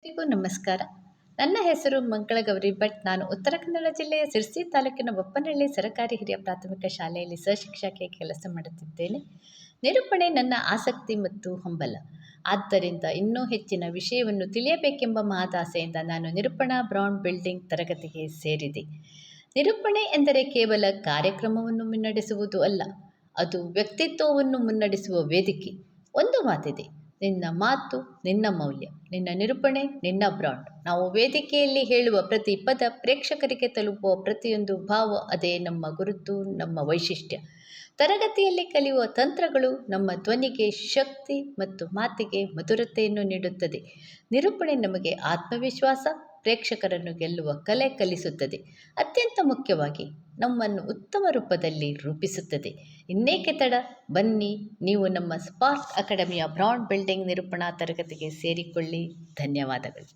ಎಲ್ರಿಗೂ ನಮಸ್ಕಾರ. ನನ್ನ ಹೆಸರು ಮಂಗಳಗೌರಿ ಭಟ್. ನಾನು ಉತ್ತರ ಕನ್ನಡ ಜಿಲ್ಲೆಯ ಸಿರ್ಸಿ ತಾಲೂಕಿನ ಬೊಪ್ಪನಹಳ್ಳಿ ಸರಕಾರಿ ಹಿರಿಯ ಪ್ರಾಥಮಿಕ ಶಾಲೆಯಲ್ಲಿ ಸಹಶಿಕ್ಷಕಿಯಾಗಿ ಕೆಲಸ ಮಾಡುತ್ತಿದ್ದೇನೆ. ನಿರೂಪಣೆ ನನ್ನ ಆಸಕ್ತಿ ಮತ್ತು ಹಂಬಲ. ಆದ್ದರಿಂದ ಇನ್ನೂ ಹೆಚ್ಚಿನ ವಿಷಯವನ್ನು ತಿಳಿಯಬೇಕೆಂಬ ಮಹದಾಸೆಯಿಂದ ನಾನು ನಿರೂಪಣಾ ಬ್ರಾಂಡ್ ಬಿಲ್ಡಿಂಗ್ ತರಗತಿಗೆ ಸೇರಿದೆ. ನಿರೂಪಣೆ ಎಂದರೆ ಕೇವಲ ಕಾರ್ಯಕ್ರಮವನ್ನು ಮುನ್ನಡೆಸುವುದು ಅಲ್ಲ, ಅದು ವ್ಯಕ್ತಿತ್ವವನ್ನು ಮುನ್ನಡೆಸುವ ವೇದಿಕೆ. ಒಂದು ಮಾತಿದೆ, ನಿನ್ನ ಮಾತು ನಿನ್ನ ಮೌಲ್ಯ, ನಿನ್ನ ನಿರೂಪಣೆ ನಿನ್ನ ಬ್ರಾಂಡ್. ನಾವು ವೇದಿಕೆಯಲ್ಲಿ ಹೇಳುವ ಪ್ರತಿ ಪದ, ಪ್ರೇಕ್ಷಕರಿಗೆ ತಲುಪುವ ಪ್ರತಿಯೊಂದು ಭಾವ, ಅದೇ ನಮ್ಮ ಗುರುತು, ನಮ್ಮ ವೈಶಿಷ್ಟ್ಯ. ತರಗತಿಯಲ್ಲಿ ಕಲಿಯುವ ತಂತ್ರಗಳು ನಮ್ಮ ಧ್ವನಿಗೆ ಶಕ್ತಿ ಮತ್ತು ಮಾತಿಗೆ ಮಧುರತೆಯನ್ನು ನೀಡುತ್ತದೆ. ನಿರೂಪಣೆ ನಮಗೆ ಆತ್ಮವಿಶ್ವಾಸ, ಪ್ರೇಕ್ಷಕರನ್ನು ಗೆಲ್ಲುವ ಕಲೆ ಕಲಿಸುತ್ತದೆ. ಅತ್ಯಂತ ಮುಖ್ಯವಾಗಿ ನಮ್ಮನ್ನು ಉತ್ತಮ ರೂಪದಲ್ಲಿ ರೂಪಿಸುತ್ತದೆ. ಇನ್ನೇಕೆ ತಡ, ಬನ್ನಿ, ನೀವು ನಮ್ಮ ಸ್ಪಾರ್ಕ್ ಅಕಾಡೆಮಿಯ ಬ್ರಾಂಡ್ ಬಿಲ್ಡಿಂಗ್ ನಿರೂಪಣಾ ತರಗತಿಗೆ ಸೇರಿಕೊಳ್ಳಿ. ಧನ್ಯವಾದಗಳು.